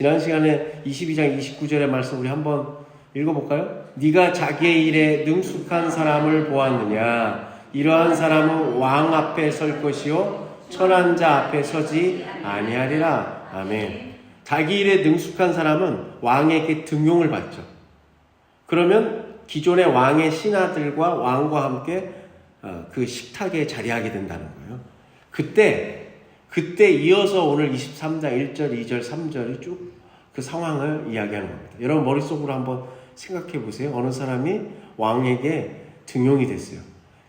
지난 시간에 22장 29절의 말씀 우리 한번 읽어볼까요? 네가 자기의 일에 능숙한 사람을 보았느냐? 이러한 사람은 왕 앞에 설 것이요 천한 자 앞에 서지 아니하리라. 아멘. 자기 일에 능숙한 사람은 왕에게 등용을 받죠. 그러면 기존의 왕의 신하들과 왕과 함께 그 식탁에 자리하게 된다는 거예요. 그때 이어서 오늘 23장 1절, 2절, 3절이 쭉 그 상황을 이야기하는 겁니다. 여러분 머릿속으로 한번 생각해 보세요. 어느 사람이 왕에게 등용이 됐어요.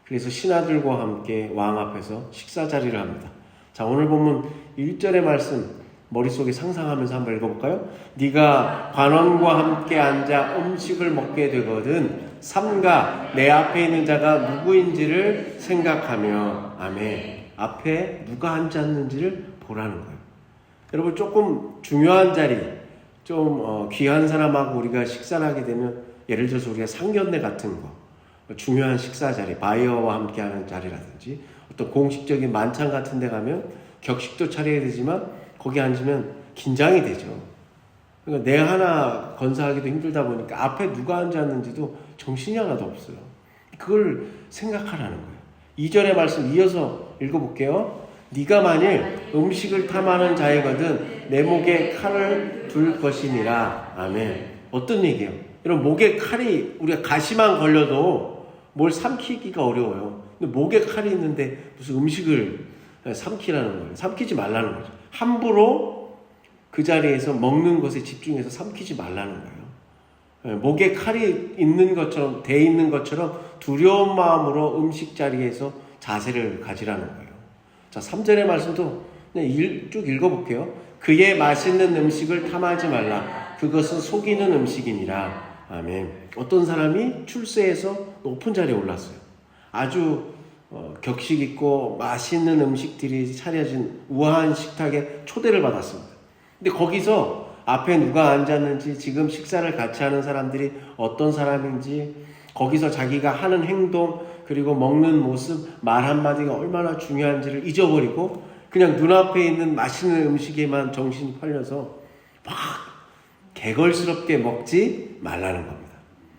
그래서 신하들과 함께 왕 앞에서 식사 자리를 합니다. 자, 오늘 보면 1절의 말씀 머릿속에 상상하면서 한번 읽어볼까요? 네가 관원과 함께 앉아 음식을 먹게 되거든 삼가 내 앞에 있는 자가 누구인지를 생각하며. 아멘. 앞에 누가 앉았는지를 보라는 거예요. 여러분 조금 중요한 자리, 좀 귀한 사람하고 우리가 식사를 하게 되면 예를 들어서 우리가 상견례 같은 거, 중요한 식사 자리, 바이어와 함께하는 자리라든지 어떤 공식적인 만찬 같은 데 가면 격식도 차려야 되지만 거기 앉으면 긴장이 되죠. 그러니까 내 하나 건사하기도 힘들다 보니까 앞에 누가 앉았는지도 정신이 하나도 없어요. 그걸 생각하라는 거예요. 2절의 말씀 이어서 읽어볼게요. 네가 만일 음식을 탐하는 자이거든 내 목에 칼을 둘 것이니라. 아멘. 어떤 얘기예요? 이런 목에 칼이 우리가 가시만 걸려도 뭘 삼키기가 어려워요. 근데 목에 칼이 있는데 무슨 음식을 삼키라는 거예요. 삼키지 말라는 거죠. 함부로 그 자리에서 먹는 것에 집중해서 삼키지 말라는 거예요. 목에 칼이 있는 것처럼 돼 있는 것처럼 두려운 마음으로 음식 자리에서 자세를 가지라는 거예요. 자, 3절의 말씀도 그냥 쭉 읽어볼게요. 그의 맛있는 음식을 탐하지 말라. 그것은 속이는 음식이니라. 아멘. 어떤 사람이 출세해서 높은 자리에 올랐어요. 아주 격식 있고 맛있는 음식들이 차려진 우아한 식탁에 초대를 받았습니다. 근데 거기서 앞에 누가 앉았는지, 지금 식사를 같이 하는 사람들이 어떤 사람인지, 거기서 자기가 하는 행동, 그리고 먹는 모습, 말 한마디가 얼마나 중요한지를 잊어버리고 그냥 눈앞에 있는 맛있는 음식에만 정신이 팔려서 막 개걸스럽게 먹지 말라는 겁니다.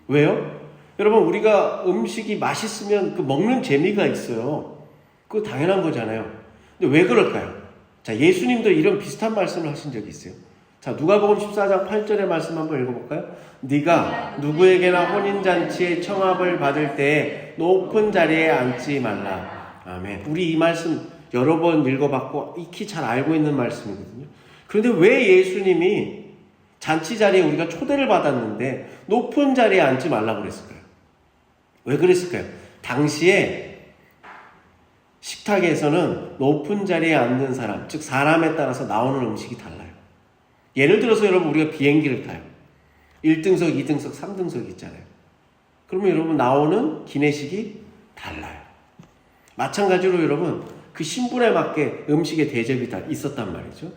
왜요? 여러분 우리가 음식이 맛있으면 그 먹는 재미가 있어요. 그거 당연한 거잖아요. 근데 왜 그럴까요? 자, 예수님도 이런 비슷한 말씀을 하신 적이 있어요. 자, 누가복음 14장 8절의 말씀 한번 읽어볼까요? 네가 누구에게나 혼인잔치에 청합을 받을 때 높은 자리에 앉지 말라. 아멘. 우리 이 말씀 여러 번 읽어봤고 익히 잘 알고 있는 말씀이거든요. 그런데 왜 예수님이 잔치 자리에 우리가 초대를 받았는데 높은 자리에 앉지 말라고 그랬을까요? 왜 그랬을까요? 당시에 식탁에서는 높은 자리에 앉는 사람, 즉 사람에 따라서 나오는 음식이 달라요. 예를 들어서 여러분 우리가 비행기를 타요. 1등석, 2등석, 3등석 있잖아요. 그러면 여러분 나오는 기내식이 달라요. 마찬가지로 여러분 그 신분에 맞게 음식의 대접이 다 있었단 말이죠.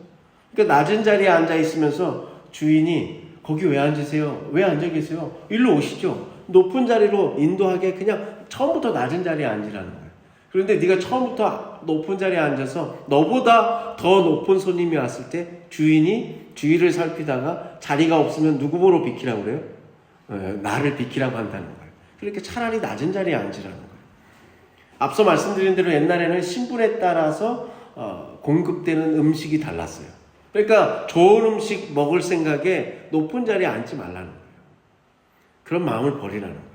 그러니까 낮은 자리에 앉아 있으면서 주인이 거기 왜 앉으세요? 왜 앉아 계세요? 일로 오시죠. 높은 자리로 인도하게 그냥 처음부터 낮은 자리에 앉으라는 거예요. 그런데 네가 처음부터 높은 자리에 앉아서 너보다 더 높은 손님이 왔을 때 주인이 주위를 살피다가 자리가 없으면 누구 보러 비키라고 그래요? 나를 비키라고 한다는 거예요. 그러니까 차라리 낮은 자리에 앉으라는 거예요. 앞서 말씀드린 대로 옛날에는 신분에 따라서 공급되는 음식이 달랐어요. 그러니까 좋은 음식 먹을 생각에 높은 자리에 앉지 말라는 거예요. 그런 마음을 버리라는 거예요.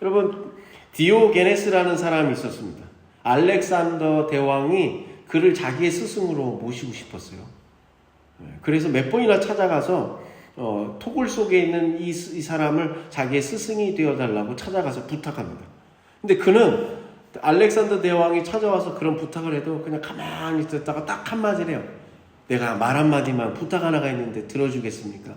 여러분 디오게네스라는 사람이 있었습니다. 알렉산더 대왕이 그를 자기의 스승으로 모시고 싶었어요. 그래서 몇 번이나 찾아가서 토굴 속에 있는 이 사람을 자기의 스승이 되어달라고 찾아가서 부탁합니다. 근데 그는 알렉산더 대왕이 찾아와서 그런 부탁을 해도 그냥 가만히 듣다가 딱 한마디를 해요. 내가 말 한마디만 부탁 하나가 있는데 들어주겠습니까?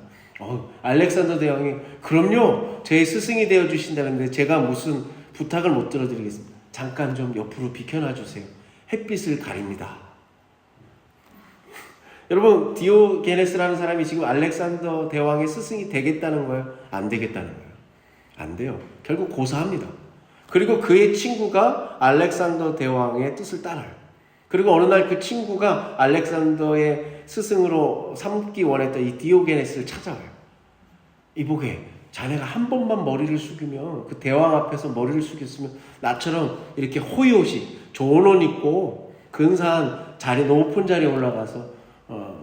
알렉산더 대왕이 그럼요, 제 스승이 되어주신다는데 제가 무슨 부탁을 못 들어드리겠습니다. 잠깐 좀 옆으로 비켜놔 주세요. 햇빛을 가립니다. 여러분 디오게네스라는 사람이 지금 알렉산더 대왕의 스승이 되겠다는 거예요? 안 되겠다는 거예요? 안 돼요. 결국 고사합니다. 그리고 그의 친구가 알렉산더 대왕의 뜻을 따라요. 그리고 어느 날 그 친구가 알렉산더의 스승으로 삼기 원했던 이 디오게네스를 찾아와요. 이보게, 자네가 한 번만 머리를 숙이면, 그 대왕 앞에서 머리를 숙였으면 나처럼 이렇게 호의호식 좋은 옷 입고 근사한 자리, 높은 자리에 올라가서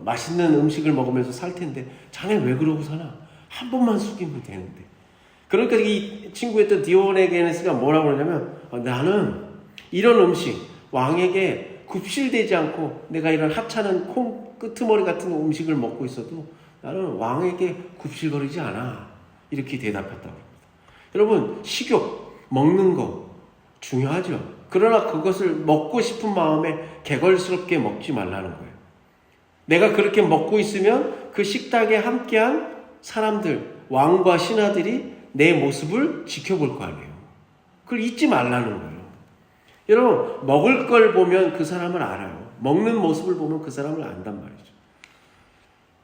맛있는 음식을 먹으면서 살 텐데 자네 왜 그러고 사나? 한 번만 숙이면 되는데. 그러니까 이 친구였던 디오게네스가 뭐라고 그러냐면, 나는 이런 음식, 왕에게 굽실되지 않고 내가 이런 하찮은 콩 끄트머리 같은 음식을 먹고 있어도 나는 왕에게 굽실거리지 않아. 이렇게 대답했다고 합니다. 여러분, 식욕, 먹는 거 중요하죠. 그러나 그것을 먹고 싶은 마음에 개걸스럽게 먹지 말라는 거예요. 내가 그렇게 먹고 있으면 그 식탁에 함께한 사람들, 왕과 신하들이 내 모습을 지켜볼 거 아니에요. 그걸 잊지 말라는 거예요. 여러분, 먹을 걸 보면 그 사람을 알아요. 먹는 모습을 보면 그 사람을 안단 말이죠.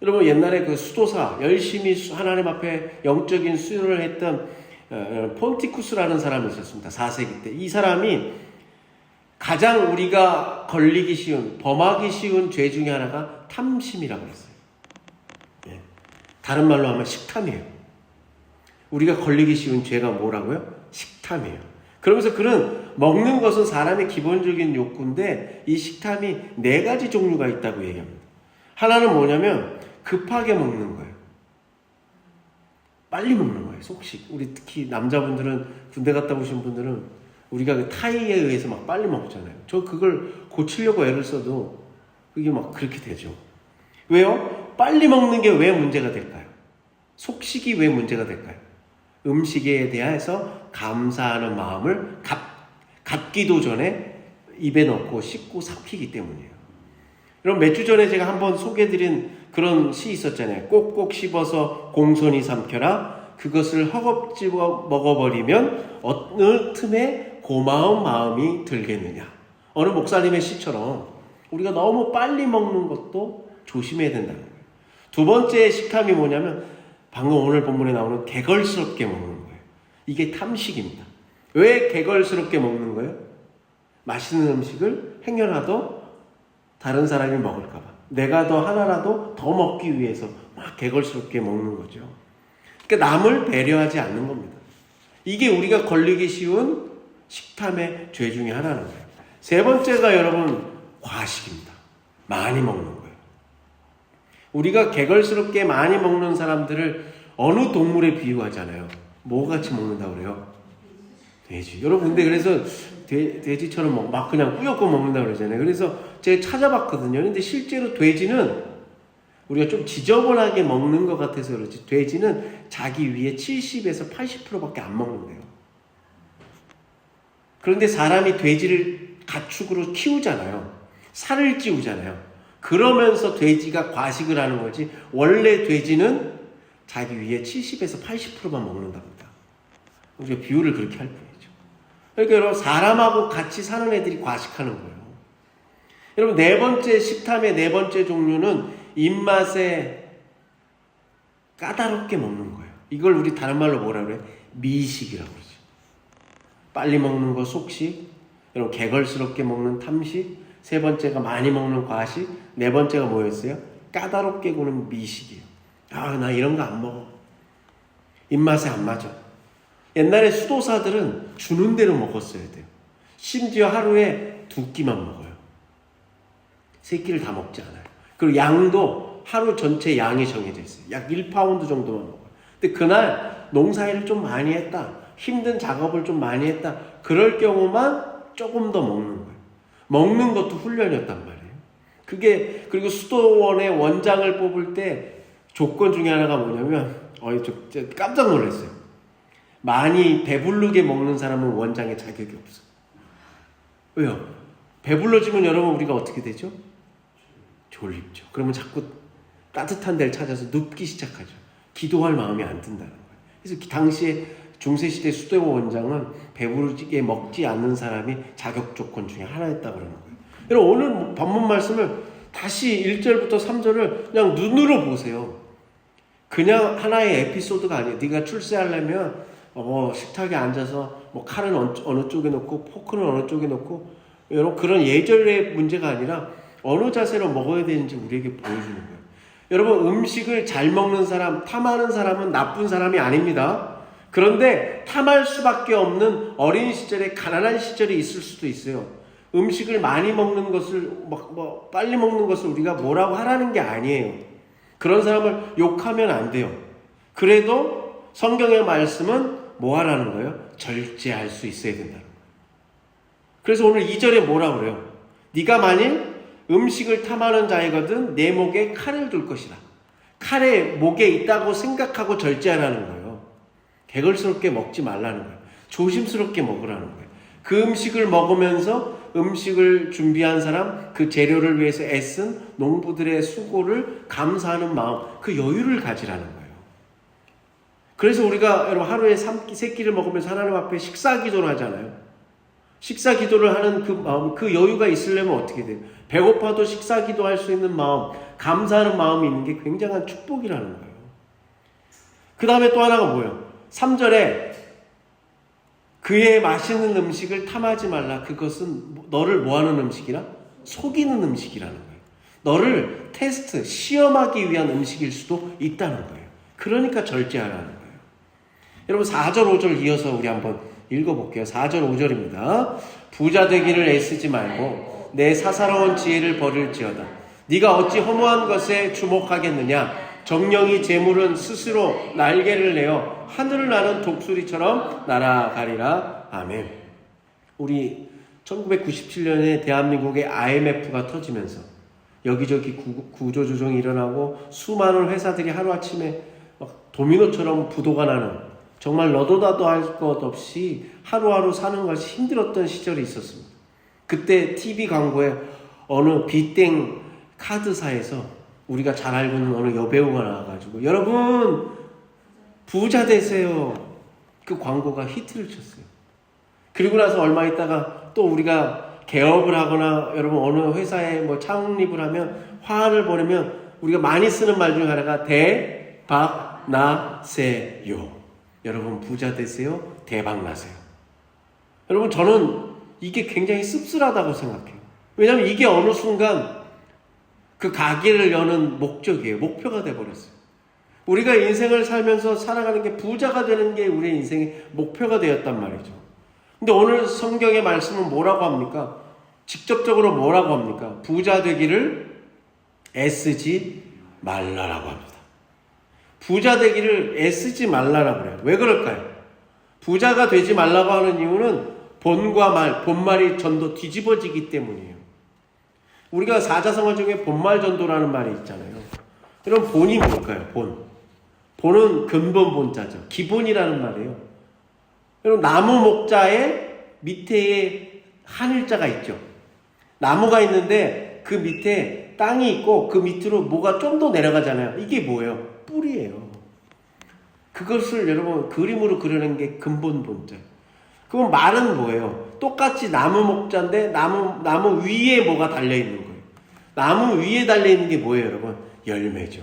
여러분, 옛날에 그 수도사, 열심히 하나님 앞에 영적인 수요를 했던 폰티쿠스라는 사람이 있었습니다. 4세기 때. 이 사람이 가장 우리가 걸리기 쉬운, 범하기 쉬운 죄 중에 하나가 탐심이라고 했어요. 예. 다른 말로 하면 식탐이에요. 우리가 걸리기 쉬운 죄가 뭐라고요? 식탐이에요. 그러면서 그는 먹는 것은 사람의 기본적인 욕구인데 이 식탐이 4가지 종류가 있다고 얘기합니다. 하나는 뭐냐면 급하게 먹는 거예요. 빨리 먹는 거예요. 속식. 우리 특히 남자분들은, 군대 갔다 오신 분들은 우리가 그 타이에 의해서 막 빨리 먹잖아요. 저 그걸 고치려고 애를 써도 그게 막 그렇게 되죠. 왜요? 빨리 먹는 게 왜 문제가 될까요? 속식이 왜 문제가 될까요? 음식에 대해서 감사하는 마음을 갖기도 전에 입에 넣고 씹고 삼키기 때문이에요. 여러분, 몇 주 전에 제가 한번 소개해드린 그런 시 있었잖아요. 꼭꼭 씹어서 공손히 삼켜라. 그것을 허겁지겁 먹어버리면 어느 틈에 고마운 마음이 들겠느냐. 어느 목사님의 시처럼 우리가 너무 빨리 먹는 것도 조심해야 된다는 거예요. 두 번째 식탐이 뭐냐면 방금 오늘 본문에 나오는 개걸스럽게 먹는 거예요. 이게 탐식입니다. 왜 개걸스럽게 먹는 거예요? 맛있는 음식을 행여라도 다른 사람이 먹을까 봐. 내가 더 하나라도 더 먹기 위해서 막 개걸스럽게 먹는 거죠. 그러니까 남을 배려하지 않는 겁니다. 이게 우리가 걸리기 쉬운 식탐의 죄 중에 하나는 거예요. 세 번째가 여러분 과식입니다. 많이 먹는 거예요. 우리가 개걸스럽게 많이 먹는 사람들을 어느 동물에 비유하잖아요. 뭐 같이 먹는다고 그래요? 돼지. 여러분, 근데 그래서 돼지처럼 막 그냥 꾸역꾸역 먹는다고 그러잖아요. 그래서 제가 찾아봤거든요. 근데 실제로 돼지는 우리가 좀 지저분하게 먹는 것 같아서 그렇지, 돼지는 자기 위에 70에서 80%밖에 안 먹는데요. 그런데 사람이 돼지를 가축으로 키우잖아요. 살을 찌우잖아요. 그러면서 돼지가 과식을 하는 거지, 원래 돼지는 자기 위에 70에서 80%만 먹는답니다. 우리가 비유를 그렇게 할 뿐이죠. 그러니까 여러분, 사람하고 같이 사는 애들이 과식하는 거예요. 여러분, 네 번째 식탐의 네 번째 종류는 입맛에 까다롭게 먹는 거예요. 이걸 우리 다른 말로 뭐라 그래요? 미식이라고 그러죠. 빨리 먹는 거 속식, 여러분 개걸스럽게 먹는 탐식, 세 번째가 많이 먹는 과식, 네 번째가 뭐였어요? 까다롭게 구는 미식이에요. 아, 나 이런 거 안 먹어. 입맛에 안 맞아. 옛날에 수도사들은 주는 대로 먹었어야 돼요. 심지어 하루에 2끼만 먹어요. 3끼를 다 먹지 않아요. 그리고 양도 하루 전체 양이 정해져 있어요. 약 1파운드 정도만 먹어요. 근데 그날 농사일을 좀 많이 했다, 힘든 작업을 좀 많이 했다, 그럴 경우만 조금 더 먹는 거예요. 먹는 것도 훈련이었단 말이에요. 그게, 그리고 수도원의 원장을 뽑을 때 조건 중에 하나가 뭐냐면, 저 깜짝 놀랐어요. 많이 배부르게 먹는 사람은 원장의 자격이 없어. 왜요? 배불러지면 여러분 우리가 어떻게 되죠? 졸립죠. 그러면 자꾸 따뜻한 데를 찾아서 눕기 시작하죠. 기도할 마음이 안 든다는 거예요. 그래서 당시에 중세시대 수도원 원장은 배부르게 먹지 않는 사람이 자격 조건 중에 하나였다고 그러는 거예요. 여러분, 오늘 본문 말씀을 다시 1절부터 3절을 그냥 눈으로 보세요. 그냥 하나의 에피소드가 아니에요. 네가 출세하려면 식탁에 앉아서 칼은 어느 쪽에 놓고 포크는 어느 쪽에 놓고, 여러분, 그런 예절의 문제가 아니라 어느 자세로 먹어야 되는지 우리에게 보여주는 거예요. 여러분, 음식을 잘 먹는 사람, 탐하는 사람은 나쁜 사람이 아닙니다. 그런데 탐할 수밖에 없는 어린 시절에 가난한 시절이 있을 수도 있어요. 음식을 많이 먹는 것을 빨리 먹는 것을 우리가 뭐라고 하라는 게 아니에요. 그런 사람을 욕하면 안 돼요. 그래도 성경의 말씀은 뭐 하라는 거예요? 절제할 수 있어야 된다는 거예요. 그래서 오늘 2절에 뭐라고 그래요? 네가 만일 음식을 탐하는 자이거든 내 목에 칼을 둘 것이라. 칼에 목에 있다고 생각하고 절제하라는 거예요. 개걸스럽게 먹지 말라는 거예요. 조심스럽게 먹으라는 거예요. 그 음식을 먹으면서 음식을 준비한 사람, 그 재료를 위해서 애쓴 농부들의 수고를 감사하는 마음, 그 여유를 가지라는 거예요. 그래서 우리가 여러분 하루에 3끼를 먹으면서 하나님 앞에 식사 기도를 하잖아요. 식사 기도를 하는 그 마음, 그 여유가 있으려면 어떻게 돼요? 배고파도 식사 기도할 수 있는 마음, 감사하는 마음이 있는 게 굉장한 축복이라는 거예요. 그 다음에 또 하나가 뭐예요? 3절에 그의 맛있는 음식을 탐하지 말라. 그것은 너를 뭐하는 음식이라? 속이는 음식이라는 거예요. 너를 테스트, 시험하기 위한 음식일 수도 있다는 거예요. 그러니까 절제하라는 거예요. 여러분 4절 5절 이어서 우리 한번 읽어볼게요. 4절 5절입니다. 부자 되기를 애쓰지 말고 내 사사로운 지혜를 버릴지어다. 네가 어찌 허무한 것에 주목하겠느냐. 정령이 재물은 스스로 날개를 내어 하늘을 나는 독수리처럼 날아가리라. 아멘. 우리 1997년에 대한민국의 IMF가 터지면서 여기저기 구조조정이 일어나고 수많은 회사들이 하루아침에 막 도미노처럼 부도가 나는, 정말 너도 나도 할 것 없이 하루하루 사는 것이 힘들었던 시절이 있었습니다. 그때 TV 광고에 어느 비땡 카드사에서 우리가 잘 알고 있는 어느 여배우가 나와가지고 여러분 부자 되세요. 그 광고가 히트를 쳤어요. 그리고 나서 얼마 있다가 또 우리가 개업을 하거나 여러분 어느 회사에 뭐 창립을 하면 화를 벌이면 우리가 많이 쓰는 말 중에 하나가 대박 나세요. 여러분 부자 되세요. 대박 나세요. 여러분 저는 이게 굉장히 씁쓸하다고 생각해요. 왜냐하면 이게 어느 순간 그 가게를 여는 목적이에요. 목표가 돼버렸어요. 우리가 인생을 살면서 살아가는 게 부자가 되는 게 우리의 인생의 목표가 되었단 말이죠. 근데 오늘 성경의 말씀은 뭐라고 합니까? 직접적으로 뭐라고 합니까? 부자 되기를 애쓰지 말라라고 합니다. 부자 되기를 애쓰지 말라라고 그래요. 왜 그럴까요? 부자가 되지 말라고 하는 이유는 본과 말, 본말이 전도 뒤집어지기 때문이에요. 우리가 사자성어 중에 본말 전도라는 말이 있잖아요. 그럼 본이 뭘까요? 본은 근본 본자죠. 기본이라는 말이에요. 그럼 나무 목자의 밑에 한일자가 있죠. 나무가 있는데 그 밑에 땅이 있고 그 밑으로 뭐가 좀 더 내려가잖아요. 이게 뭐예요? 뿌리예요. 그것을 여러분 그림으로 그리는 게 근본 본자. 그럼 말은 뭐예요? 똑같이 나무 목자인데 나무 위에 뭐가 달려있는 거예요. 나무 위에 달려있는 게 뭐예요, 여러분? 열매죠.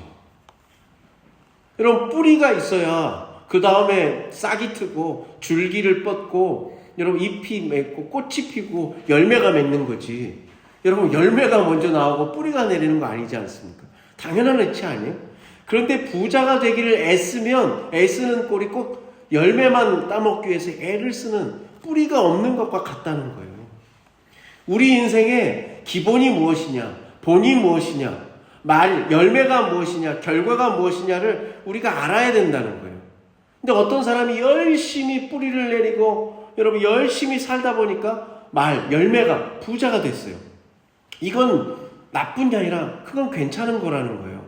여러분 뿌리가 있어야 그 다음에 싹이 트고 줄기를 뻗고 여러분 잎이 맺고 꽃이 피고 열매가 맺는 거지. 여러분 열매가 먼저 나오고 뿌리가 내리는 거 아니지 않습니까? 당연한 이치 아니에요? 그런데 부자가 되기를 애쓰는 꼴이 꼭 열매만 따먹기 위해서 애를 쓰는 뿌리가 없는 것과 같다는 거예요. 우리 인생의 기본이 무엇이냐, 본이 무엇이냐, 열매가 무엇이냐, 결과가 무엇이냐를 우리가 알아야 된다는 거예요. 근데 어떤 사람이 열심히 뿌리를 내리고 여러분 열심히 살다 보니까 열매가 부자가 됐어요. 이건 나쁜 게 아니라 그건 괜찮은 거라는 거예요.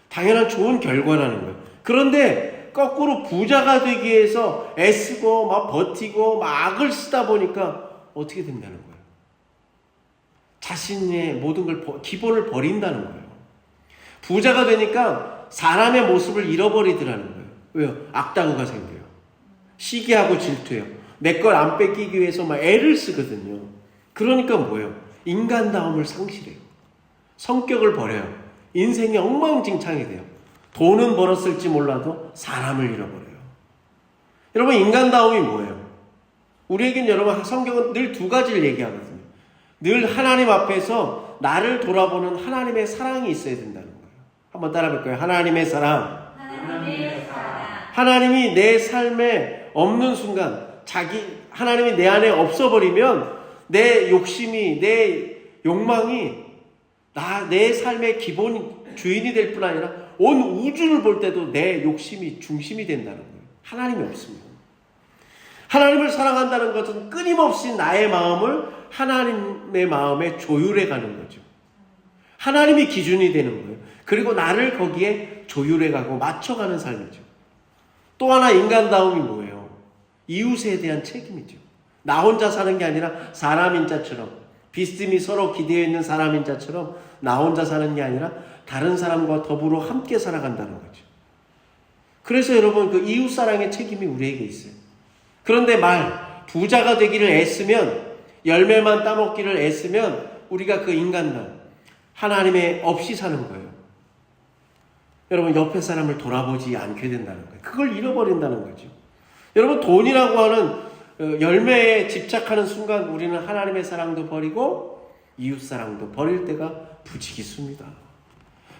당연한 좋은 결과라는 거예요. 그런데 거꾸로 부자가 되기 위해서 애쓰고 막 버티고 막 악을 쓰다 보니까 어떻게 된다는 거예요? 자신의 모든 걸 기본을 버린다는 거예요. 부자가 되니까 사람의 모습을 잃어버리더라는 거예요. 왜요? 악다구가 생겨요. 시기하고 질투해요. 내 걸 안 뺏기기 위해서 막 애를 쓰거든요. 그러니까 뭐예요? 인간다움을 상실해요. 성격을 버려요. 인생이 엉망진창이 돼요. 돈은 벌었을지 몰라도 사람을 잃어버려요. 여러분 인간다움이 뭐예요? 우리에겐 여러분 성경은 늘 두 가지를 얘기하거든요. 늘 하나님 앞에서 나를 돌아보는 하나님의 사랑이 있어야 된다는 거예요. 한번 따라 볼까요? 하나님의 사랑. 하나님의 사랑. 하나님이 내 삶에 없는 순간, 하나님이 내 안에 없어버리면 내 욕심이, 내 욕망이 내 삶의 기본 주인이 될 뿐 아니라 온 우주를 볼 때도 내 욕심이 중심이 된다는 거예요. 하나님이 없습니다. 하나님을 사랑한다는 것은 끊임없이 나의 마음을 하나님의 마음에 조율해 가는 거죠. 하나님이 기준이 되는 거예요. 그리고 나를 거기에 조율해 가고 맞춰가는 삶이죠. 또 하나 인간다움이 뭐예요? 이웃에 대한 책임이죠. 나 혼자 사는 게 아니라 사람인 자처럼, 비스듬히 서로 기대어 있는 사람인 자처럼 나 혼자 사는 게 아니라 다른 사람과 더불어 함께 살아간다는 거죠. 그래서 여러분, 그 이웃사랑의 책임이 우리에게 있어요. 그런데 부자가 되기를 애쓰면, 열매만 따먹기를 애쓰면 우리가 그 인간다움, 하나님의 없이 사는 거예요. 여러분, 옆에 사람을 돌아보지 않게 된다는 거예요. 그걸 잃어버린다는 거죠. 여러분, 돈이라고 하는 열매에 집착하는 순간 우리는 하나님의 사랑도 버리고 이웃사랑도 버릴 때가 부지기수입니다.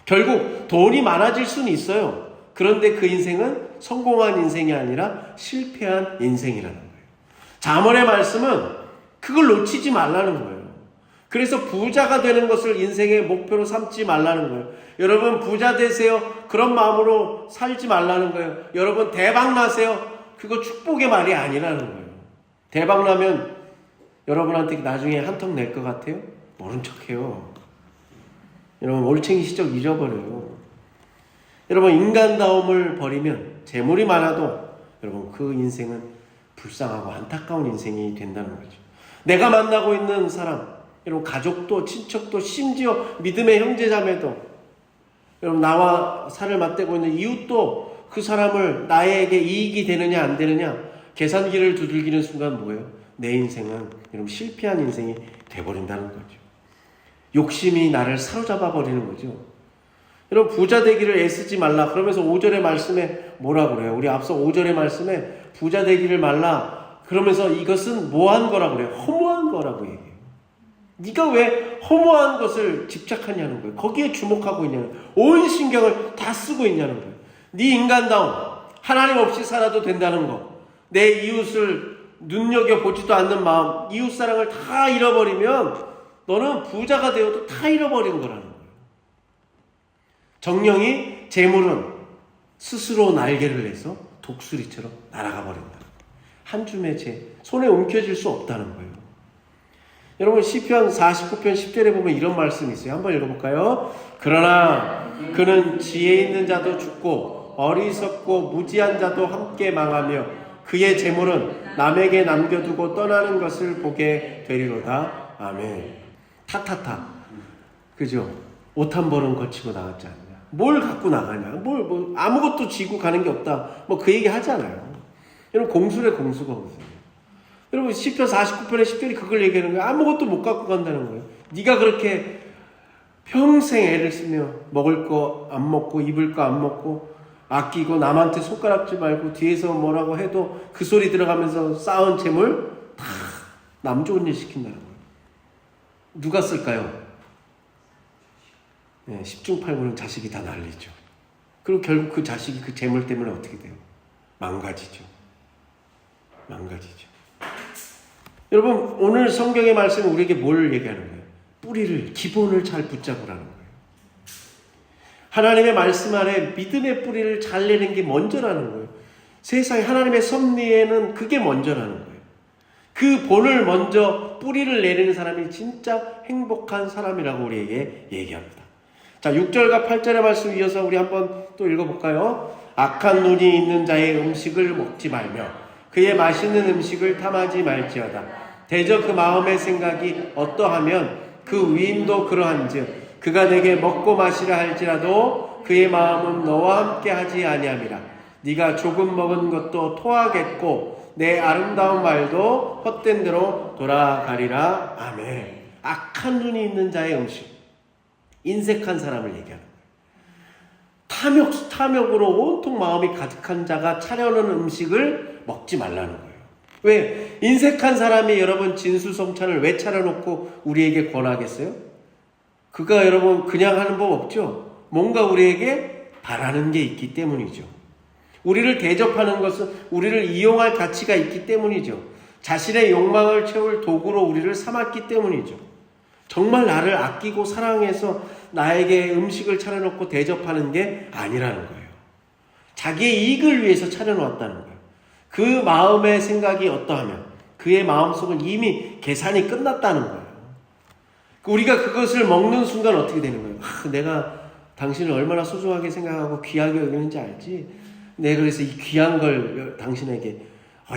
결국 돈이 많아질 수는 있어요. 그런데 그 인생은 성공한 인생이 아니라 실패한 인생이라는 거예요. 잠언의 말씀은 그걸 놓치지 말라는 거예요. 그래서 부자가 되는 것을 인생의 목표로 삼지 말라는 거예요. 여러분, 부자 되세요. 그런 마음으로 살지 말라는 거예요. 여러분, 대박 나세요. 그거 축복의 말이 아니라는 거예요. 대박 나면 여러분한테 나중에 한턱 낼 것 같아요? 모른 척해요. 여러분, 올챙이 시적 잊어버려요. 여러분, 인간다움을 버리면 재물이 많아도 여러분, 그 인생은 불쌍하고 안타까운 인생이 된다는 거죠. 내가 만나고 있는 사람, 여러분, 가족도 친척도 심지어 믿음의 형제자매도, 여러분, 나와 살을 맞대고 있는 이웃도 그 사람을 나에게 이익이 되느냐 안 되느냐 계산기를 두들기는 순간 뭐예요? 내 인생은 여러분 실패한 인생이 돼버린다는 거죠. 욕심이 나를 사로잡아 버리는 거죠. 여러분, 부자 되기를 애쓰지 말라. 그러면서 5절의 말씀에 뭐라 그래요? 우리 앞서 5절의 말씀에 부자 되기를 말라. 그러면서 이것은 뭐한 거라고 그래요? 허무한 거라고 얘기해요. 네가 왜 허무한 것을 집착하냐는 거예요. 거기에 주목하고 있냐는 거예요. 온 신경을 다 쓰고 있냐는 거예요. 네 인간다움, 하나님 없이 살아도 된다는 거, 내 이웃을 눈여겨보지도 않는 마음, 이웃사랑을 다 잃어버리면 너는 부자가 되어도 다 잃어버린 거라는 거예요. 정령이, 재물은 스스로 날개를 내서 독수리처럼 날아가 버린다. 한 줌의 손에 움켜질 수 없다는 거예요. 여러분, 시편 49편 10절에 보면 이런 말씀이 있어요. 한번 읽어볼까요? 그러나 그는 지혜 있는 자도 죽고 어리석고 무지한 자도 함께 망하며 그의 재물은 남에게 남겨두고 떠나는 것을 보게 되리로다. 아멘. 타타타. 그죠? 옷 한 벌은 거치고 나갔지 않냐. 뭘 갖고 나가냐. 아무것도 지고 가는 게 없다. 그 얘기 하잖아요. 여러분, 공수래, 공수가 무슨. 여러분, 시편 49편의 10절이 그걸 얘기하는 거예요. 아무것도 못 갖고 간다는 거예요. 네가 그렇게 평생 애를 쓰며 먹을 거 안 먹고 입을 거 안 먹고 아끼고 남한테 손가락질 말고 뒤에서 뭐라고 해도 그 소리 들어가면서 쌓은 재물 다 남 좋은 일 시킨다는 거예요. 누가 쓸까요? 네, 10중 8구는 자식이 다 난리죠. 그리고 결국 그 자식이 그 재물 때문에 어떻게 돼요? 망가지죠. 여러분, 오늘 성경의 말씀은 우리에게 뭘 얘기하는 거예요? 뿌리를, 기본을 잘 붙잡으라는 거예요. 하나님의 말씀 안에 믿음의 뿌리를 잘 내는 게 먼저라는 거예요. 세상에 하나님의 섭리에는 그게 먼저라는 거예요. 그 본을 먼저 뿌리를 내리는 사람이 진짜 행복한 사람이라고 우리에게 얘기합니다. 자, 6절과 8절의 말씀 이어서 우리 한번 또 읽어볼까요? 악한 눈이 있는 자의 음식을 먹지 말며 그의 맛있는 음식을 탐하지 말지어다. 대저 그 마음의 생각이 어떠하면 그 위임도 그러한즉 그가 내게 먹고 마시라 할지라도 그의 마음은 너와 함께 하지 아니함이라. 네가 조금 먹은 것도 토하겠고 내 아름다운 말도 헛된 대로 돌아가리라. 아멘. 악한 눈이 있는 자의 음식, 인색한 사람을 얘기하는 거예요. 탐욕으로 온통 마음이 가득한 자가 차려놓은 음식을 먹지 말라는 거예요. 왜? 인색한 사람이 여러분 진수성찬을 왜 차려놓고 우리에게 권하겠어요? 그가 여러분 그냥 하는 법 없죠. 뭔가 우리에게 바라는 게 있기 때문이죠. 우리를 대접하는 것은 우리를 이용할 가치가 있기 때문이죠. 자신의 욕망을 채울 도구로 우리를 삼았기 때문이죠. 정말 나를 아끼고 사랑해서 나에게 음식을 차려놓고 대접하는 게 아니라는 거예요. 자기의 이익을 위해서 차려놓았다는 거예요. 그 마음의 생각이 어떠하면 그의 마음속은 이미 계산이 끝났다는 거예요. 우리가 그것을 먹는 순간 어떻게 되는 거예요? 내가 당신을 얼마나 소중하게 생각하고 귀하게 여기는지 알지? 내가 그래서 이 귀한 걸 당신에게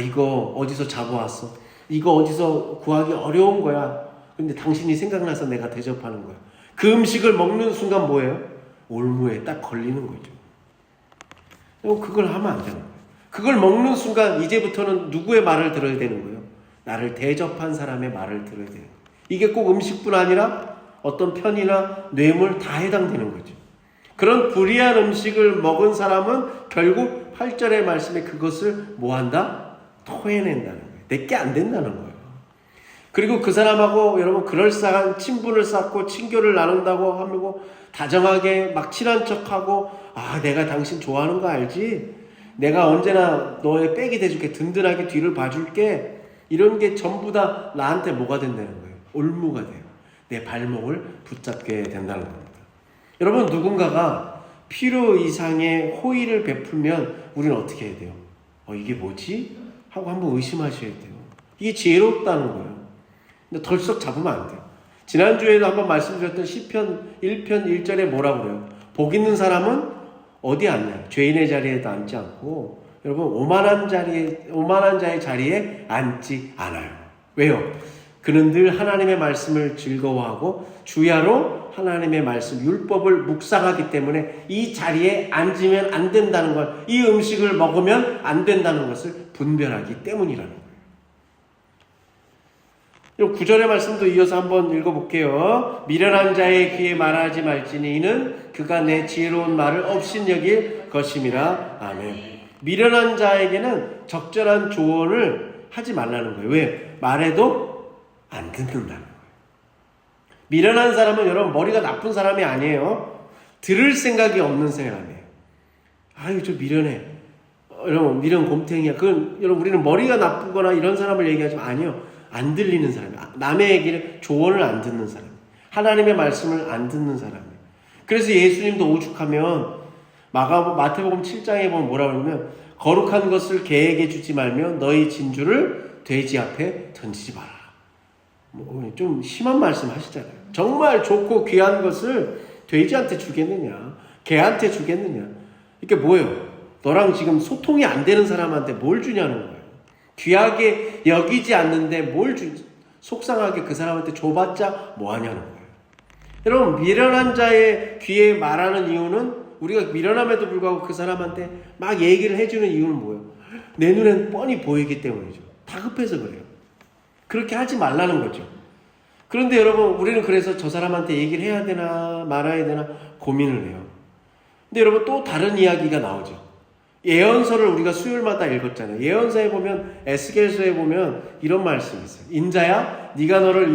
이거 어디서 잡아왔어? 이거 어디서 구하기 어려운 거야. 근데 당신이 생각나서 내가 대접하는 거야. 그 음식을 먹는 순간 뭐예요? 올무에 딱 걸리는 거죠. 그걸 하면 안 되는 거예요. 그걸 먹는 순간 이제부터는 누구의 말을 들어야 되는 거예요? 나를 대접한 사람의 말을 들어야 되는 거예요. 이게 꼭 음식뿐 아니라 어떤 편이나 뇌물 다 해당되는 거죠. 그런 불의한 음식을 먹은 사람은 결국 8절의 말씀에 그것을 뭐한다? 토해낸다는 거예요. 내게 안 된다는 거예요. 그리고 그 사람하고 여러분 그럴싸한 친분을 쌓고 친교를 나눈다고 하고 다정하게 막 친한 척하고 내가 당신 좋아하는 거 알지? 내가 언제나 너의 백이 돼줄게. 든든하게 뒤를 봐줄게. 이런 게 전부 다 나한테 뭐가 된다는 거예요? 올무가 돼요. 내 발목을 붙잡게 된다는 겁니다. 여러분 누군가가 필요 이상의 호의를 베풀면 우리는 어떻게 해야 돼요? 이게 뭐지? 하고 한번 의심하셔야 돼요. 이게 지혜롭다는 거예요. 근데 덜썩 잡으면 안 돼요. 지난주에도 한번 말씀드렸던 시편 1편 1절에 뭐라고 그래요? 복 있는 사람은 어디 앉나요? 죄인의 자리에도 앉지 않고 여러분 오만한 자의 자리에 앉지 않아요. 왜요? 그는 늘 하나님의 말씀을 즐거워하고 주야로 하나님의 말씀 율법을 묵상하기 때문에 이 자리에 앉으면 안 된다는 걸, 이 음식을 먹으면 안 된다는 것을 분별하기 때문이라는 거예요. 9절의 말씀도 이어서 한번 읽어볼게요. 미련한 자의 귀에 말하지 말지니 이는 그가 내 지혜로운 말을 업신여길 것임이라. 아멘. 미련한 자에게는 적절한 조언을 하지 말라는 거예요. 왜? 말해도 안 듣는다는 거예요. 미련한 사람은 여러분 머리가 나쁜 사람이 아니에요. 들을 생각이 없는 사람이에요. 저 미련해. 여러분 미련 곰탱이야. 그건 여러분 우리는 머리가 나쁘거나 이런 사람을 얘기하지만 아니요. 안 들리는 사람이에요. 남의 얘기를 조언을 안 듣는 사람이에요. 하나님의 말씀을 안 듣는 사람이에요. 그래서 예수님도 오죽하면 마태복음 7장에 보면 뭐라고 하냐면 거룩한 것을 개에게 주지 말며 너희 진주를 돼지 앞에 던지지 마라. 좀 심한 말씀 하시잖아요. 정말 좋고 귀한 것을 돼지한테 주겠느냐? 개한테 주겠느냐? 이게 뭐예요? 너랑 지금 소통이 안 되는 사람한테 뭘 주냐는 거예요. 귀하게 여기지 않는데 속상하게 그 사람한테 줘봤자 뭐 하냐는 거예요. 여러분 미련한 자의 귀에 말하는 이유는 우리가 미련함에도 불구하고 그 사람한테 막 얘기를 해주는 이유는 뭐예요? 내 눈엔 뻔히 보이기 때문이죠. 다급해서 그래요. 그렇게 하지 말라는 거죠. 그런데 여러분 우리는 그래서 저 사람한테 얘기를 해야 되나 말아야 되나 고민을 해요. 근데 여러분 또 다른 이야기가 나오죠. 예언서를 우리가 수요일마다 읽었잖아요. 예언서에 보면 에스겔서에 보면 이런 말씀이 있어요. 인자야 내가 너를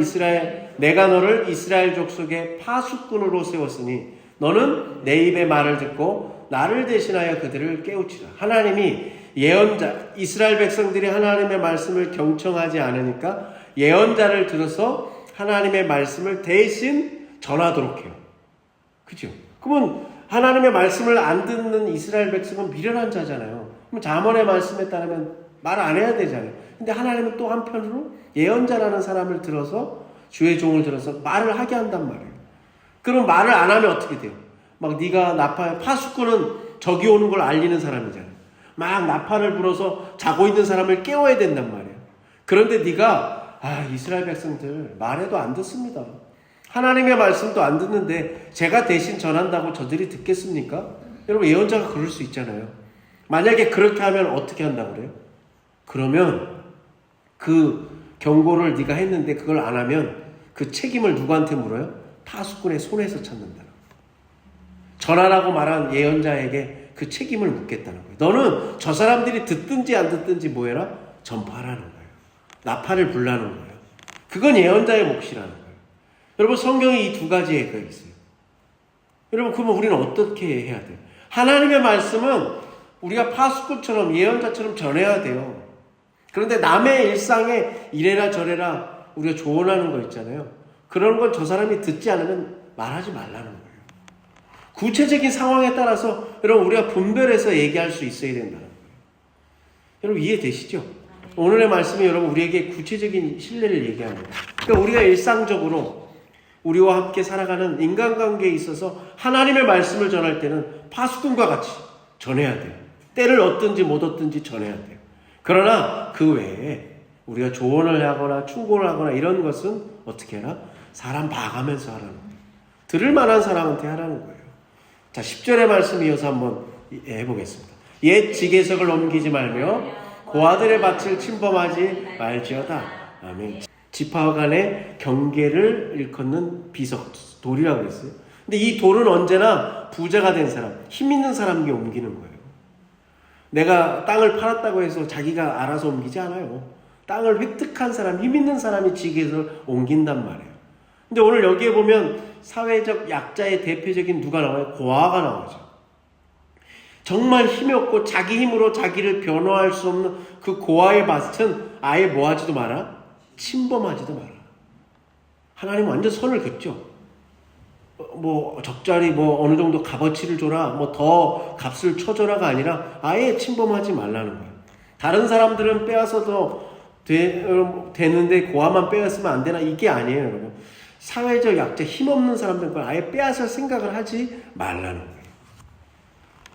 이스라엘 족속의 파수꾼으로 세웠으니 너는 내 입의 말을 듣고 나를 대신하여 그들을 깨우치라. 하나님이 예언자, 이스라엘 백성들이 하나님의 말씀을 경청하지 않으니까 예언자를 들어서 하나님의 말씀을 대신 전하도록 해요. 그죠? 그러면 하나님의 말씀을 안 듣는 이스라엘 백성은 미련한 자잖아요. 그럼 잠언의 말씀에 따르면 말 안 해야 되잖아요. 근데 하나님은 또 한편으로 예언자라는 사람을 들어서 주의 종을 들어서 말을 하게 한단 말이에요. 그럼 말을 안 하면 어떻게 돼요? 막 네가 파수꾼은 적이 오는 걸 알리는 사람이잖아요. 막 나팔을 불어서 자고 있는 사람을 깨워야 된단 말이에요. 그런데 네가 이스라엘 백성들 말해도 안 듣습니다. 하나님의 말씀도 안 듣는데 제가 대신 전한다고 저들이 듣겠습니까? 여러분 예언자가 그럴 수 있잖아요. 만약에 그렇게 하면 어떻게 한다고 그래요? 그러면 그 경고를 네가 했는데 그걸 안 하면 그 책임을 누구한테 물어요? 파수꾼의 손에서 찾는다. 전하라고 말한 예언자에게 그 책임을 묻겠다는 거예요. 너는 저 사람들이 듣든지 안 듣든지 뭐해라? 전파하라는 거예요. 나팔을 불라는 거예요. 그건 예언자의 몫이라는 거예요. 여러분 성경에 이 두 가지가 있어요. 여러분 그러면 우리는 어떻게 해야 돼요? 하나님의 말씀은 우리가 파수꾼처럼 예언자처럼 전해야 돼요. 그런데 남의 일상에 이래라 저래라 우리가 조언하는 거 있잖아요. 그런 건 저 사람이 듣지 않으면 말하지 말라는 거예요. 구체적인 상황에 따라서 여러분 우리가 분별해서 얘기할 수 있어야 된다는 거예요. 여러분 이해되시죠? 오늘의 말씀이 여러분 우리에게 구체적인 신뢰를 얘기합니다. 그러니까 우리가 일상적으로 우리와 함께 살아가는 인간관계에 있어서 하나님의 말씀을 전할 때는 파수꾼과 같이 전해야 돼요. 때를 얻든지 못 얻든지 전해야 돼요. 그러나 그 외에 우리가 조언을 하거나 충고를 하거나 이런 것은 어떻게 해라? 사람 봐가면서 하라는 거예요. 들을 만한 사람한테 하라는 거예요. 자, 10절의 말씀 이어서 한번 해보겠습니다. 옛 지계석을 옮기지 말며 고아들의 밭을 침범하지 말지어다. 아멘. 지파 간의 경계를 일컫는 비석, 돌이라고 그랬어요. 근데 이 돌은 언제나 부자가 된 사람, 힘 있는 사람에게 옮기는 거예요. 내가 땅을 팔았다고 해서 자기가 알아서 옮기지 않아요. 땅을 획득한 사람, 힘 있는 사람이 지계석을 옮긴단 말이에요. 근데 오늘 여기에 보면 사회적 약자의 대표적인 누가 나와요? 고아가 나오죠. 정말 힘이 없고 자기 힘으로 자기를 변호할 수 없는 그 고아의 밭은 아예 뭐 하지도 마라? 침범하지도 마라. 하나님 완전 선을 긋죠. 뭐 적절히 뭐 어느 정도 값어치를 줘라, 뭐 더 값을 쳐줘라가 아니라 아예 침범하지 말라는 거예요. 다른 사람들은 빼앗아도 되는데 고아만 빼앗으면 안 되나? 이게 아니에요, 여러분. 사회적 약자, 힘없는 사람들 걸 아예 빼앗을 생각을 하지 말라는 거예요.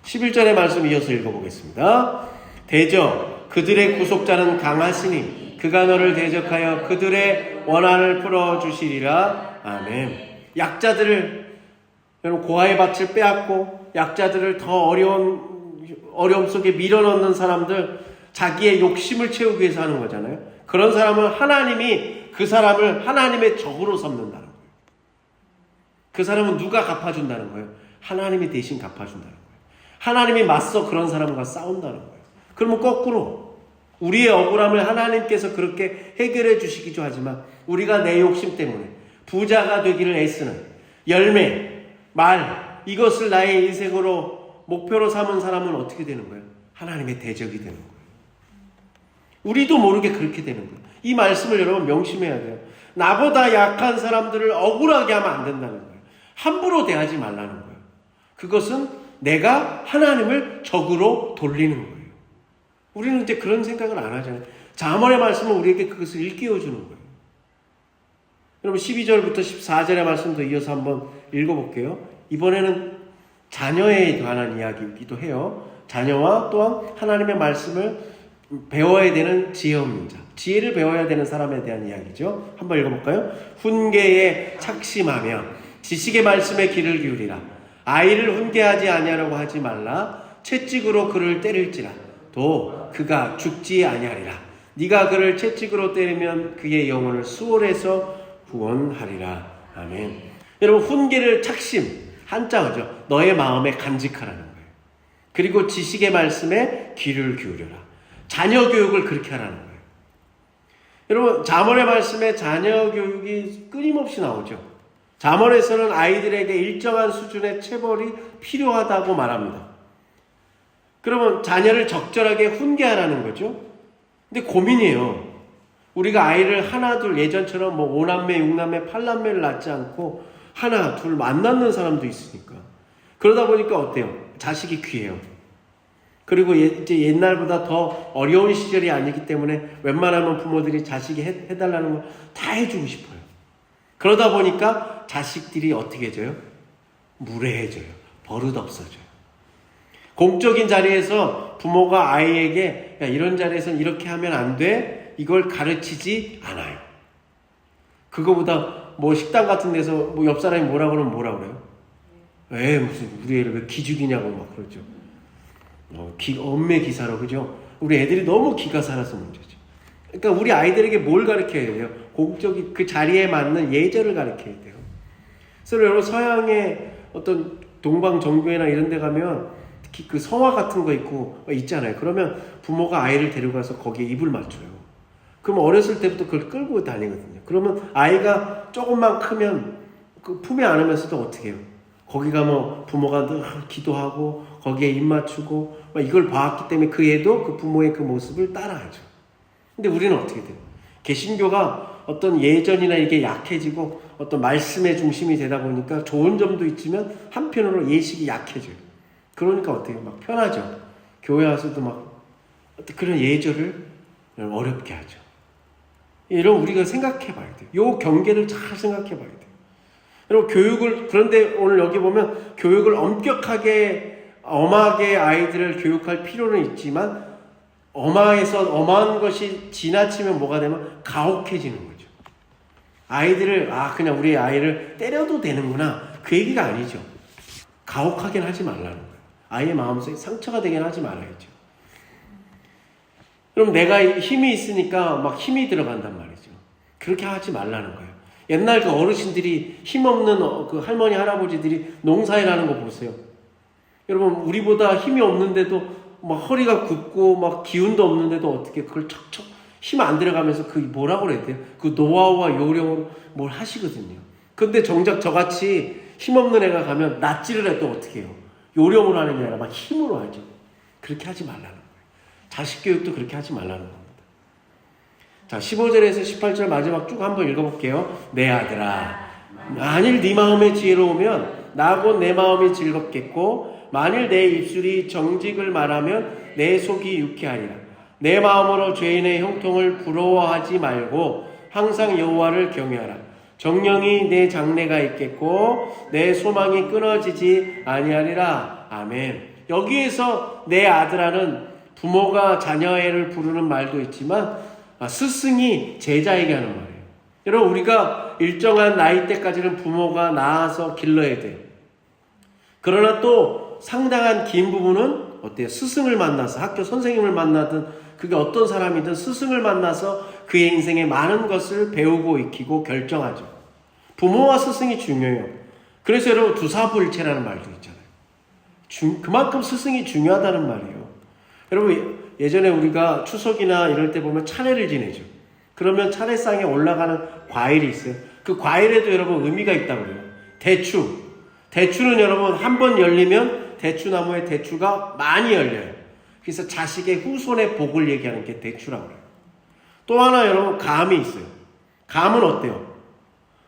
11절의 말씀 이어서 읽어보겠습니다. 대저 그들의 구속자는 강하시니 그가 너를 대적하여 그들의 원한을 풀어주시리라. 아멘. 약자들을, 여러분 고아의 밭을 빼앗고 약자들을 더 어려움 속에 밀어넣는 사람들, 자기의 욕심을 채우기 위해서 하는 거잖아요. 그런 사람은 하나님이 그 사람을 하나님의 적으로 삼는다는 거예요. 그 사람은 누가 갚아준다는 거예요? 하나님이 대신 갚아준다는 거예요. 하나님이 맞서 그런 사람과 싸운다는 거예요. 그러면 거꾸로 우리의 억울함을 하나님께서 그렇게 해결해 주시기도 하지만 우리가 내 욕심 때문에 부자가 되기를 애쓰는 열매, 말, 이것을 나의 인생으로 목표로 삼은 사람은 어떻게 되는 거예요? 하나님의 대적이 되는 거예요. 우리도 모르게 그렇게 되는 거예요. 이 말씀을 여러분 명심해야 돼요. 나보다 약한 사람들을 억울하게 하면 안 된다는 거예요. 함부로 대하지 말라는 거예요. 그것은 내가 하나님을 적으로 돌리는 거예요. 우리는 이제 그런 생각을 안 하잖아요. 잠언의 말씀은 우리에게 그것을 일깨워주는 거예요. 여러분 12절부터 14절의 말씀도 이어서 한번 읽어볼게요. 이번에는 자녀에 관한 이야기이기도 해요. 자녀와 또한 하나님의 말씀을 배워야 되는 지혜 없는 자, 지혜를 배워야 되는 사람에 대한 이야기죠. 한번 읽어볼까요? 훈계에 착심하며 지식의 말씀에 귀를 기울이라. 아이를 훈계하지 아니하려고 하지 말라. 채찍으로 그를 때릴지라 도 그가 죽지 아니하리라. 네가 그를 채찍으로 때리면 그의 영혼을 수월해서 구원하리라. 아멘. 여러분 훈계를 착심, 한자어죠. 너의 마음에 간직하라는 거예요. 그리고 지식의 말씀에 귀를 기울여라. 자녀 교육을 그렇게 하라는 거예요. 여러분 잠언의 말씀에 자녀 교육이 끊임없이 나오죠. 잠언에서는 아이들에게 일정한 수준의 체벌이 필요하다고 말합니다. 그러면 자녀를 적절하게 훈계하라는 거죠. 근데 고민이에요. 우리가 아이를 하나 둘 예전처럼 뭐 5남매 6남매 8남매를 낳지 않고 하나 둘 안 낳는 사람도 있으니까 그러다 보니까 어때요? 자식이 귀해요. 그리고 이제 옛날보다 더 어려운 시절이 아니기 때문에 웬만하면 부모들이 자식이 해달라는 거 다 해주고 싶어요. 그러다 보니까 자식들이 어떻게 해져요? 무례해져요. 버릇없어져요. 공적인 자리에서 부모가 아이에게 야, 이런 자리에서는 이렇게 하면 안 돼. 이걸 가르치지 않아요. 그거보다 뭐 식당 같은 데서 뭐 옆 사람이 뭐라 그러면 뭐라 그래요? 무슨 우리 애를 왜 기죽이냐고 막 그러죠. 엄매 기사로, 그죠? 우리 애들이 너무 기가 살아서 문제죠. 그러니까 우리 아이들에게 뭘 가르쳐야 돼요? 공적인 그 자리에 맞는 예절을 가르쳐야 돼요. 그래서 여러분 서양의 어떤 동방 정교회나 이런 데 가면 특히 그 성화 같은 거 있고 있잖아요. 그러면 부모가 아이를 데려가서 거기에 입을 맞춰요. 그럼 어렸을 때부터 그걸 끌고 다니거든요. 그러면 아이가 조금만 크면 그 품에 안으면서도 어떻게 해요? 거기가 뭐 부모가 늘 기도하고 거기에 입 맞추고 막 이걸 봐왔기 때문에 그 애도 그 부모의 그 모습을 따라하죠. 근데 우리는 어떻게 돼요? 개신교가 어떤 예전이나 이게 약해지고 어떤 말씀의 중심이 되다 보니까 좋은 점도 있지만 한편으로 예식이 약해져요. 그러니까 어떻게 해요? 막 편하죠. 교회 와서도 막 그런 예절을 어렵게 하죠. 이런 우리가 생각해 봐야 돼요. 요 경계를 잘 생각해 봐야 돼요. 여러분 교육을 그런데 오늘 여기 보면 교육을 엄격하게 엄하게 아이들을 교육할 필요는 있지만 엄한 것이 지나치면 뭐가 되면 가혹해지는 거죠. 아이들을 그냥 우리 아이를 때려도 되는구나 그 얘기가 아니죠. 가혹하긴 하지 말라는 거예요. 아이의 마음속에 상처가 되긴 하지 말아야죠. 그럼 내가 힘이 있으니까 막 힘이 들어간단 말이죠. 그렇게 하지 말라는 거예요. 옛날 그 어르신들이 힘없는 그 할머니 할아버지들이 농사일하는 거 보세요. 여러분 우리보다 힘이 없는데도 막 허리가 굽고 막 기운도 없는데도 어떻게 그걸 척척 힘 안 들어가면서 그 뭐라고 그래야 돼요? 그 노하우와 요령으로 뭘 하시거든요. 근데 정작 저같이 힘없는 애가 가면 낫지를 해도 어떻게 해요? 요령으로 하는 게 아니라 막 힘으로 하죠. 그렇게 하지 말라는 거예요. 자식 교육도 그렇게 하지 말라는 겁니다. 자, 15절에서 18절 마지막 쭉 한번 읽어볼게요. 내 아들아, 만일 네 마음에 지혜로우면 나 곧 내 마음이 즐겁겠고 만일 내 입술이 정직을 말하면 내 속이 유쾌하리라. 내 마음으로 죄인의 형통을 부러워하지 말고 항상 여호와를 경외하라. 정령이 내 장래가 있겠고 내 소망이 끊어지지 아니하리라. 아멘. 여기에서 내 아들아는 부모가 자녀를 부르는 말도 있지만 스승이 제자에게 하는 말이에요. 여러분 우리가 일정한 나이 때까지는 부모가 낳아서 길러야 돼요. 그러나 또 상당한 긴 부분은 어때요? 스승을 만나서 학교 선생님을 만나든 그게 어떤 사람이든 스승을 만나서 그의 인생에 많은 것을 배우고 익히고 결정하죠. 부모와 스승이 중요해요. 그래서 여러분 두사부일체라는 말도 있잖아요. 그만큼 스승이 중요하다는 말이에요. 여러분 예전에 우리가 추석이나 이럴 때 보면 차례를 지내죠. 그러면 차례상에 올라가는 과일이 있어요. 그 과일에도 여러분 의미가 있다고 해요. 대추는 여러분 한 번 열리면 대추나무에 대추가 많이 열려요. 그래서 자식의 후손의 복을 얘기하는 게 대추라고 해요. 또 하나 여러분 감이 있어요. 감은 어때요?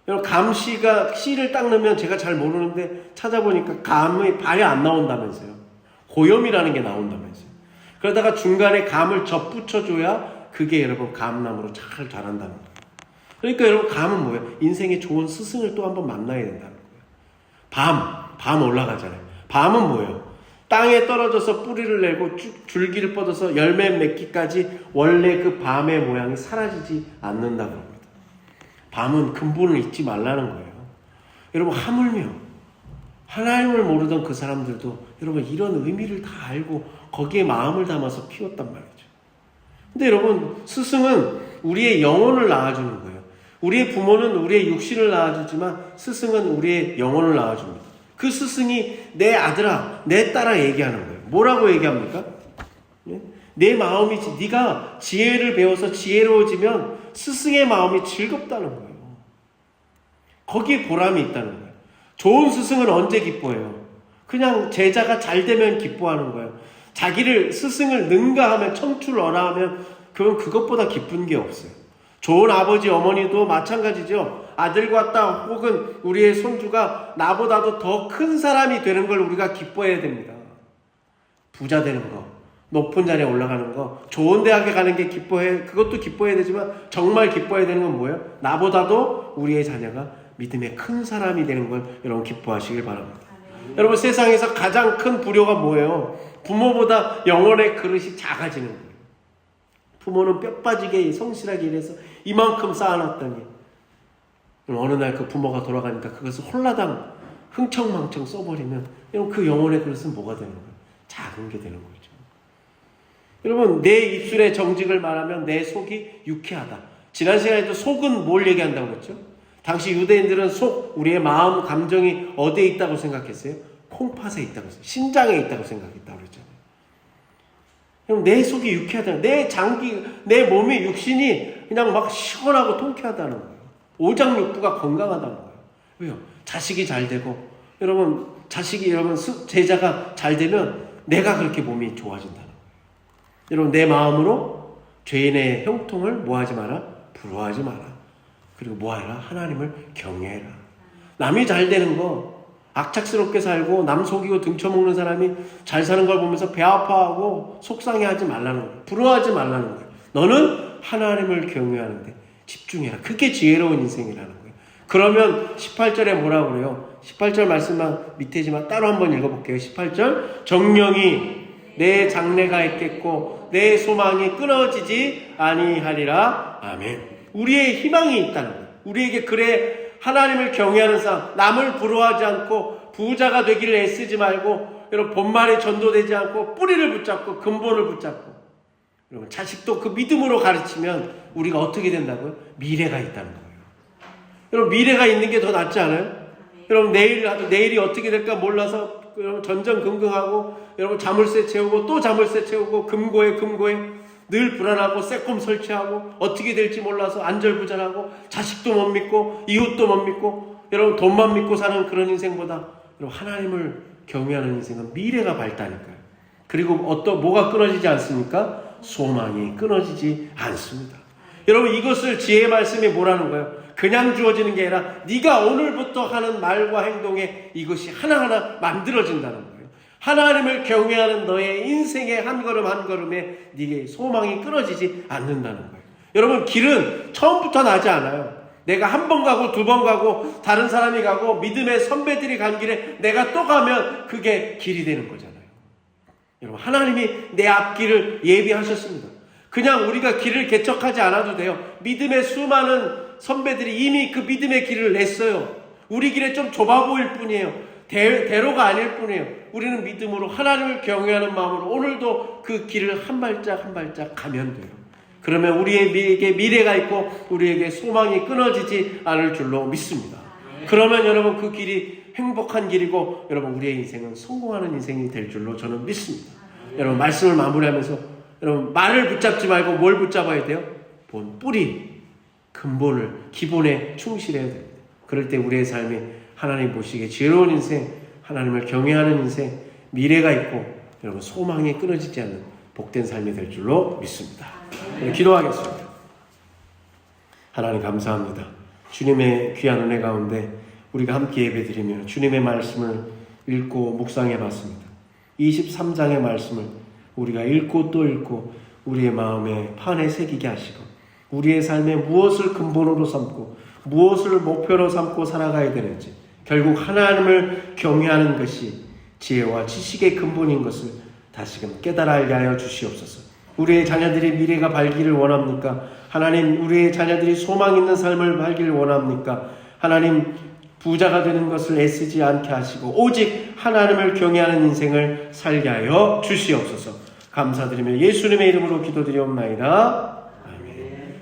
여러분 씨를 딱 넣으면 제가 잘 모르는데 찾아보니까 감의 발이 안 나온다면서요. 고염이라는 게 나온다면서요. 그러다가 중간에 감을 접붙여줘야 그게 여러분 감나무로 잘 자란다는 거예요. 그러니까 여러분 감은 뭐예요? 인생에 좋은 스승을 또 한번 만나야 된다는 거예요. 밤 올라가잖아요. 밤은 뭐예요? 땅에 떨어져서 뿌리를 내고 줄기를 뻗어서 열매 맺기까지 원래 그 밤의 모양이 사라지지 않는다고 합니다. 밤은 근본을 잊지 말라는 거예요. 여러분 하물며 하나님을 모르던 그 사람들도 여러분 이런 의미를 다 알고 거기에 마음을 담아서 피웠단 말이죠. 근데 여러분 스승은 우리의 영혼을 낳아주는 거예요. 우리의 부모는 우리의 육신을 낳아주지만 스승은 우리의 영혼을 낳아줍니다. 그 스승이 내 아들아 내 딸아 얘기하는 거예요. 뭐라고 얘기합니까? 내 마음이 네가 지혜를 배워서 지혜로워지면 스승의 마음이 즐겁다는 거예요. 거기에 보람이 있다는 거예요. 좋은 스승은 언제 기뻐해요? 그냥 제자가 잘 되면 기뻐하는 거예요. 자기를 스승을 능가하면 청출어라하면 그건 그것보다 기쁜 게 없어요. 좋은 아버지 어머니도 마찬가지죠. 아들과 딸 혹은 우리의 손주가 나보다도 더 큰 사람이 되는 걸 우리가 기뻐해야 됩니다. 부자 되는 거, 높은 자리에 올라가는 거, 좋은 대학에 가는 게 그것도 기뻐해야 되지만 정말 기뻐해야 되는 건 뭐예요? 나보다도 우리의 자녀가 믿음의 큰 사람이 되는 걸 여러분 기뻐하시길 바랍니다. 여러분 세상에서 가장 큰 불효가 뭐예요? 부모보다 영혼의 그릇이 작아지는 거예요. 부모는 뼈 빠지게 성실하게 일해서 이만큼 쌓아놨더니 어느 날 그 부모가 돌아가니까 그것을 홀라당 흥청망청 써버리면 여러분 그 영혼의 그릇은 뭐가 되는 거예요? 작은 게 되는 거죠. 여러분 내 입술의 정직을 말하면 내 속이 유쾌하다. 지난 시간에도 속은 뭘 얘기한다고 그랬죠? 당시 유대인들은 속, 우리의 마음, 감정이 어디에 있다고 생각했어요? 콩팥에 있다고 했어요. 신장에 있다고 생각했다고 그랬잖아요. 그럼 내 속이 유쾌하다. 내 몸의 육신이 그냥 막 시원하고 통쾌하다는 거예요. 오장육부가 건강하다는 거예요. 왜요? 자식이 잘 되고, 여러분 제자가 잘 되면 내가 그렇게 몸이 좋아진다는 거예요. 여러분, 내 마음으로 죄인의 형통을 뭐하지 마라? 부러워하지 마라. 그리고 뭐하라? 하나님을 경외해라. 남이 잘 되는 거, 악착스럽게 살고 남 속이고 등쳐먹는 사람이 잘 사는 걸 보면서 배 아파하고 속상해하지 말라는 거예요. 부러워하지 말라는 거예요. 너는 하나님을 경외하는데 집중해라. 그게 지혜로운 인생이라는 거예요. 그러면 18절에 뭐라고 그래요? 18절 말씀만 밑에지만 따로 한번 읽어볼게요. 18절, 정령이 내 장래가 있겠고 내 소망이 끊어지지 아니하리라. 아멘. 우리의 희망이 있다는 거예요. 우리에게 그래, 하나님을 경외하는 사람, 남을 부러워하지 않고 부자가 되기를 애쓰지 말고, 여러분, 본말에 전도되지 않고 뿌리를 붙잡고 근본을 붙잡고, 여러분, 자식도 그 믿음으로 가르치면 우리가 어떻게 된다고요? 미래가 있다는 거예요. 여러분, 미래가 있는 게 더 낫지 않아요? 여러분, 내일이 어떻게 될까 몰라서 여러분 전전긍긍하고, 여러분 자물쇠 채우고 또 자물쇠 채우고 금고에 늘 불안하고 새콤 설치하고 어떻게 될지 몰라서 안절부절하고 자식도 못 믿고 이웃도 못 믿고, 여러분 돈만 믿고 사는 그런 인생보다 여러분 하나님을 경외하는 인생은 미래가 밝다니까요. 그리고 뭐가 끊어지지 않습니까? 소망이 끊어지지 않습니다. 여러분, 이것을 지혜의 말씀이 뭐라는 거예요? 그냥 주어지는 게 아니라 네가 오늘부터 하는 말과 행동에 이것이 하나하나 만들어진다는 거예요. 하나님을 경외하는 너의 인생의 한 걸음 한 걸음에 네게 소망이 끊어지지 않는다는 거예요. 여러분, 길은 처음부터 나지 않아요. 내가 한 번 가고 두 번 가고 다른 사람이 가고 믿음의 선배들이 간 길에 내가 또 가면 그게 길이 되는 거잖아요. 여러분, 하나님이 내 앞길을 예비하셨습니다. 그냥 우리가 길을 개척하지 않아도 돼요. 믿음의 수많은 선배들이 이미 그 믿음의 길을 냈어요. 우리 길에 좀 좁아 보일 뿐이에요. 대로가 아닐 뿐이에요. 우리는 믿음으로 하나님을 경외하는 마음으로 오늘도 그 길을 한 발짝 한 발짝 가면 돼요. 그러면 우리에게 미래가 있고 우리에게 소망이 끊어지지 않을 줄로 믿습니다. 그러면 여러분, 그 길이 행복한 길이고 여러분 우리의 인생은 성공하는 인생이 될 줄로 저는 믿습니다. 여러분, 말씀을 마무리하면서 여러분, 말을 붙잡지 말고 뭘 붙잡아야 돼요? 뿌리, 근본을, 기본에 충실해야 됩니다. 그럴 때 우리의 삶이 하나님 보시기에 지혜로운 인생, 하나님을 경외하는 인생, 미래가 있고 여러분 소망이 끊어지지 않는 복된 삶이 될 줄로 믿습니다. 기도하겠습니다. 하나님 감사합니다. 주님의 귀한 은혜 가운데 우리가 함께 예배드리며 주님의 말씀을 읽고 묵상해 봤습니다. 23장의 말씀을 우리가 읽고 또 읽고 우리의 마음에 판에 새기게 하시고 우리의 삶에 무엇을 근본으로 삼고 무엇을 목표로 삼고 살아가야 되는지, 결국 하나님을 경외하는 것이 지혜와 지식의 근본인 것을 다시금 깨달아 알게 하여 주시옵소서. 우리의 자녀들이 미래가 밝기를 원합니까? 하나님, 우리의 자녀들이 소망 있는 삶을 살기를 원합니까? 하나님, 부자가 되는 것을 애쓰지 않게 하시고 오직 하나님을 경외하는 인생을 살게 하여 주시옵소서. 감사드리며 예수님의 이름으로 기도드리옵나이다.